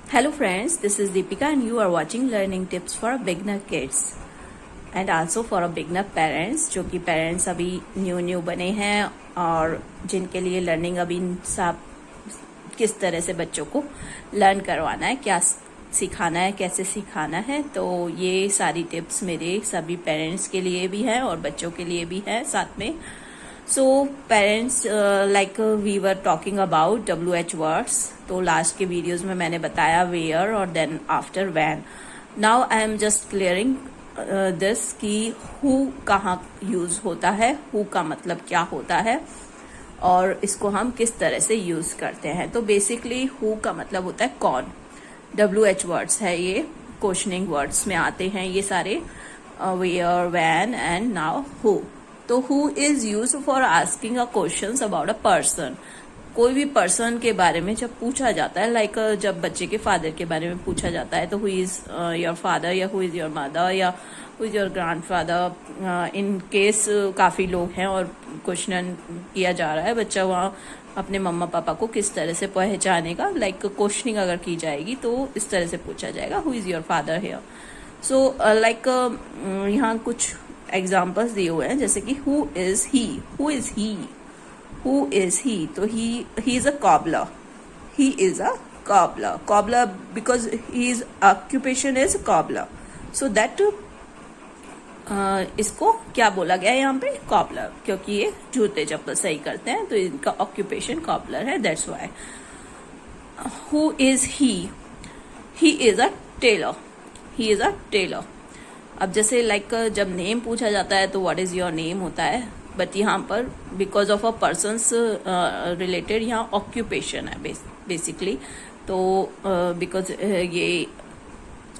Hello friends, this is Deepika and you are watching learning tips for beginner kids and also for a beginner parents जो कि parents अभी new बने हैं और जिनके लिए लर्निंग अभी सब किस तरह से बच्चों को लर्न करवाना है, क्या सिखाना है, कैसे सिखाना है। तो ये सारी टिप्स मेरे सभी पेरेंट्स के लिए भी है और बच्चों के लिए भी है साथ में। So parents like we were talking about WH words. तो लास्ट के वीडियोज में मैंने बताया वेयर और then after when. Now I am just clearing this कि हु कहाँ यूज होता है, हु का मतलब क्या होता है और इसको हम किस तरह से यूज करते हैं। तो बेसिकली हु का मतलब होता है कौन। WH वर्ड्स है, ये क्वेश्चनिंग वर्ड्स में आते हैं ये सारे, where, when and now who. तो who is use for asking a question about a person. कोई भी पर्सन के बारे में जब पूछा जाता है, लाइक जब बच्चे के फादर के बारे में पूछा जाता है तो हु इज योर फादर या हु इज योर मदर या who is your grandfather. In case काफी लोग हैं और क्वेश्चन किया जा रहा है, बच्चा वहाँ अपने मम्मा पापा को किस तरह से पहचानेगा। लाइक क्वेश्चनिंग अगर की जाएगी तो इस तरह से पूछा जाएगा, who is your father here. So like यहाँ कुछ एग्जाम्पल्स दिए हुए हैं, जैसे कि who is he, who is he, who is he. तो he is a cobbler, he is a cobbler, cobbler because his occupation is cobbler. So that इसको क्या बोला गया है यहाँ पे, कॉबलर, क्योंकि ये जूते चप्पल सही करते हैं तो इनका ऑक्यूपेशन कॉबलर है, that's why. Who is he is a tailor, he is a tailor. अब जैसे लाइक जब नेम पूछा जाता है तो व्हाट इज योर नेम होता है, बट यहाँ पर because of a persons related यहाँ ऑक्यूपेशन है बेसिकली। तो बिकॉज ये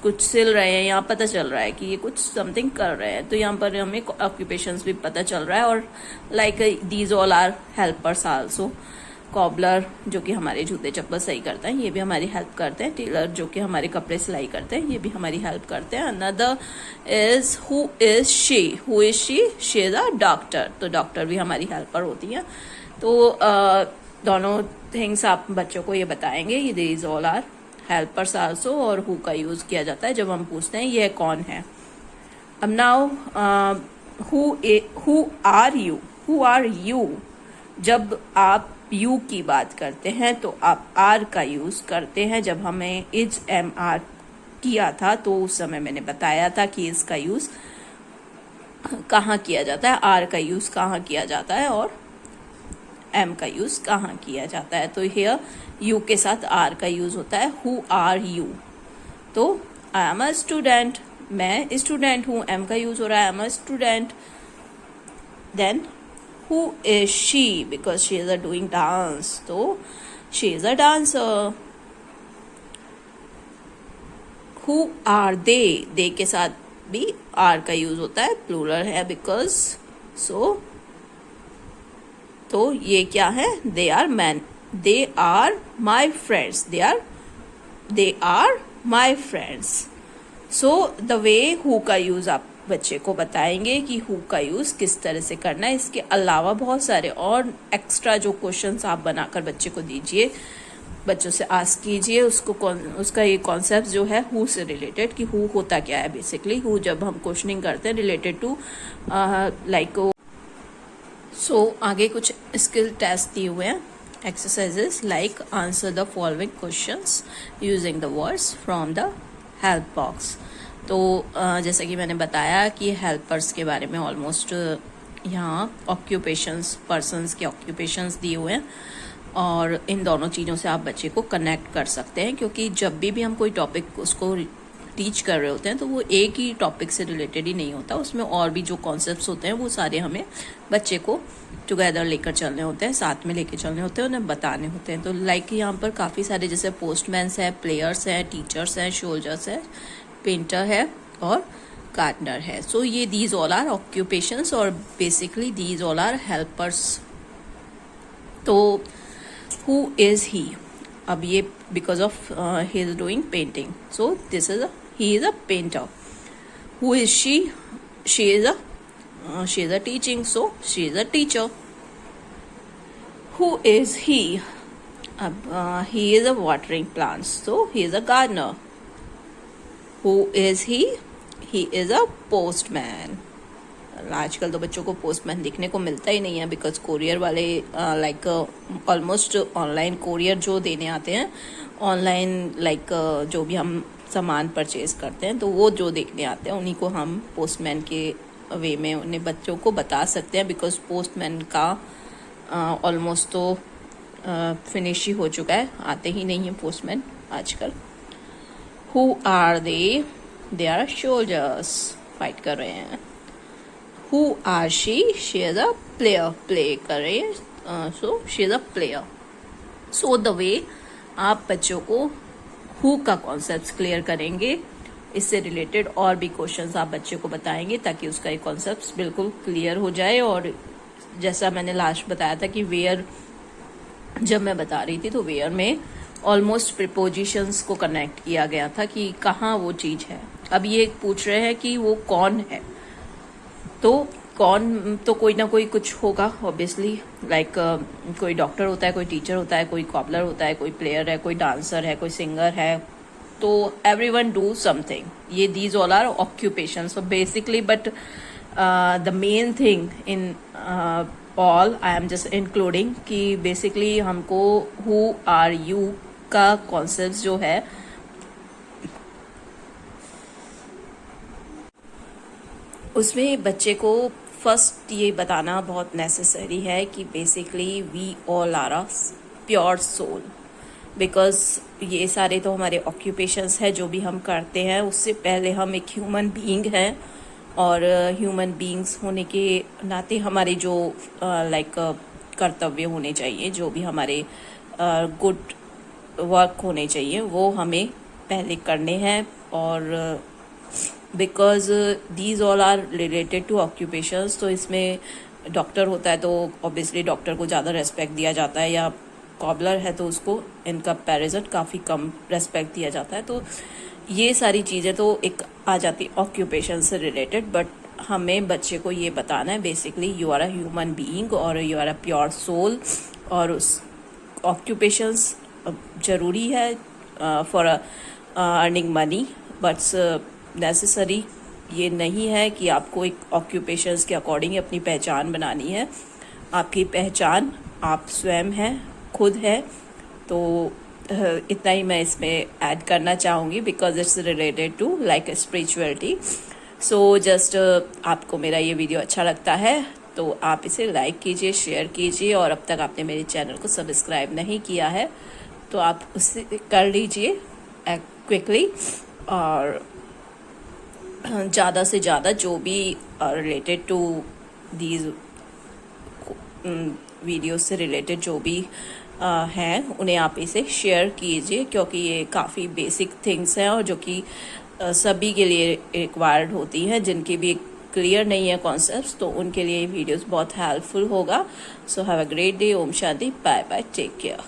कुछ सिल रहे हैं, यहाँ पता चल रहा है कि ये कुछ समथिंग कर रहे हैं, तो यहाँ पर हमें ऑक्यूपेशंस भी पता चल रहा है। और like these all are helpers also. Cobbler जो कि हमारे जूते चप्पल सही करते हैं, ये भी हमारी हेल्प करते हैं। टेलर जो कि हमारे कपड़े सिलाई करते हैं, ये भी हमारी हेल्प करते हैं। Another is who is she, who is she is a doctor. तो डॉक्टर भी हमारी हेल्पर होती है। तो दोनों थिंग्स आप बच्चों को ये बताएंगे, ये these all are helpers also. और हु का यूज किया जाता है जब हम पूछते हैं यह कौन है। अब now who are you, who are you. जब आप यू की बात करते हैं तो आप आर का यूज करते हैं। जब हमें इज MR किया था तो उस समय मैंने बताया था कि इसका यूज कहाँ किया जाता है, आर का यूज कहाँ किया जाता है और एम का यूज कहाँ किया जाता है। तो हियर यू के साथ आर का यूज होता है, हु आर यू। तो आई एम अ स्टूडेंट, मैं स्टूडेंट हूँ, एम का यूज हो रहा है, I am a student. Then who is she because she is doing dance, so she is a dancer. Who are they के साथ भी are का यूज होता है, प्लूरल है बिकॉज सो। तो ये क्या है, they are men, they are my friends, they are my friends. So the way who का यूज आप बच्चे को बताएंगे कि हु का यूज किस तरह से करना है। इसके अलावा बहुत सारे और एक्स्ट्रा जो क्वेश्चंस आप बनाकर बच्चे को दीजिए, बच्चों से आस्क कीजिए उसका ये कॉन्सेप्ट जो है हु से रिलेटेड कि हु होता क्या है। बेसिकली हु जब हम क्वेश्चनिंग करते हैं रिलेटेड टू लाइक। सो आगे कुछ स्किल टेस्ट दिए हुए हैं, exercises like answer the following questions using the words from the help box. तो जैसा कि मैंने बताया कि हेल्पर्स के बारे में ऑलमोस्ट यहाँ ऑक्यूपेशंस, पर्सन्स के ऑक्यूपेशंस दिए हुए हैं और इन दोनों चीज़ों से आप बच्चे को कनेक्ट कर सकते हैं। क्योंकि जब भी हम कोई टॉपिक उसको टीच कर रहे होते हैं तो वो एक ही टॉपिक से रिलेटेड ही नहीं होता, उसमें और भी जो कॉन्सेप्ट्स होते हैं वो सारे हमें बच्चे को टुगेदर लेकर चलने होते हैं, साथ में लेकर चलने होते हैं, उन्हें बताने होते हैं। तो लाइक यहाँ पर काफ़ी सारे जैसे पोस्टमैन्स हैं, प्लेयर्स हैं, टीचर्स हैं, सोल्जर्स हैं, पेंटर है और गार्डनर है। सो ये दीज ऑल आर ऑक्यूपेशंस और basically these all are helpers. तो हु इज ही, अब ये because of he is doing painting, so this is he is a painter. Who is she is a teaching, so she is a teacher. Who is he, अब he is a watering plants, तो he is a gardener. Who is he is a postman. आजकल तो बच्चों को postman दिखने को मिलता ही नहीं है, बिकॉज कोरियर वाले लाइक ऑलमोस्ट ऑनलाइन कोरियर जो देने आते हैं, ऑनलाइन लाइक जो भी हम सामान परचेज करते हैं तो वो जो देखने आते हैं उन्हीं को हम पोस्टमैन के वे में उन्हें बच्चों को बता सकते हैं, बिकॉज पोस्टमैन का ऑलमोस्ट तो फिनिश ही हो चुका है, आते ही नहीं है पोस्टमैन आजकल. Who are they are soldiers, fight कर रहे हैं. Who are she is a player, play कर रही है, so she is a player. So the way आप बच्चों को हु का कॉन्सेप्ट क्लियर करेंगे, इससे रिलेटेड और भी क्वेश्चंस आप बच्चे को बताएंगे ताकि उसका एक कॉन्सेप्ट बिल्कुल क्लियर हो जाए. और जैसा मैंने लास्ट बताया था कि वेयर जब मैं बता रही थी तो वेयर में ऑलमोस्ट प्रिपोजिशंस को कनेक्ट किया गया था कि कहाँ वो चीज है. अब ये पूछ रहे हैं कि वो कौन है, तो कौन तो कोई ना कोई कुछ होगा ऑब्वियसली, लाइक कोई डॉक्टर होता है, कोई टीचर होता है, कोई कॉबलर होता है, कोई प्लेयर है, कोई डांसर है, कोई सिंगर है. तो everyone do something. ये these all are occupations. So basically, but the main thing in all I am just including कि basically हमको who are you का concepts जो है उसमें बच्चे को फर्स्ट ये बताना बहुत नेसेसरी है कि basically we all are a pure soul. Because ये सारे तो हमारे ऑक्यूपेशंस है जो भी हम करते हैं, उससे पहले हम एक ह्यूमन बीइंग हैं. और ह्यूमन बीइंग्स होने के नाते हमारे जो लाइक कर्तव्य होने चाहिए, जो भी हमारे गुड वर्क होने चाहिए वो हमें पहले करने हैं. और because these all are related to occupations, तो इसमें डॉक्टर होता है तो ऑब्वियसली डॉक्टर को ज़्यादा रेस्पेक्ट दिया जाता है, या कॉबलर है तो उसको इन कंपैरिजन काफ़ी कम रेस्पेक्ट दिया जाता है. तो ये सारी चीज़ें तो एक आ जाती ऑक्यूपेशन से रिलेटेड. बट हमें बच्चे को ये बताना है basically you are a human being और you are a pure soul. और उस ऑक्यूपेशंस जरूरी है for earning money, but necessary ये नहीं है कि आपको एक ऑक्यूपेशंस के अकॉर्डिंग अपनी पहचान बनानी है. आपकी पहचान आप स्वयं हैं, खुद है. तो इतना ही मैं इसमें ऐड करना चाहूँगी because it's related to like spirituality. So just आपको मेरा ये वीडियो अच्छा लगता है तो आप इसे लाइक कीजिए, शेयर कीजिए, और अब तक आपने मेरे चैनल को सब्सक्राइब नहीं किया है तो आप उसे कर लीजिए क्विकली. और ज़्यादा से ज़्यादा जो भी रिलेटेड टू दीज वीडियो से रिलेटेड जो भी हैं उन्हें आप इसे शेयर कीजिए, क्योंकि ये काफ़ी बेसिक थिंग्स हैं और जो कि सभी के लिए रिक्वायर्ड होती हैं. जिनके भी क्लियर नहीं है कॉन्सेप्ट्स तो उनके लिए ये वीडियोस बहुत हेल्पफुल होगा. So have a great day. Om Shanti. Bye bye. Take care.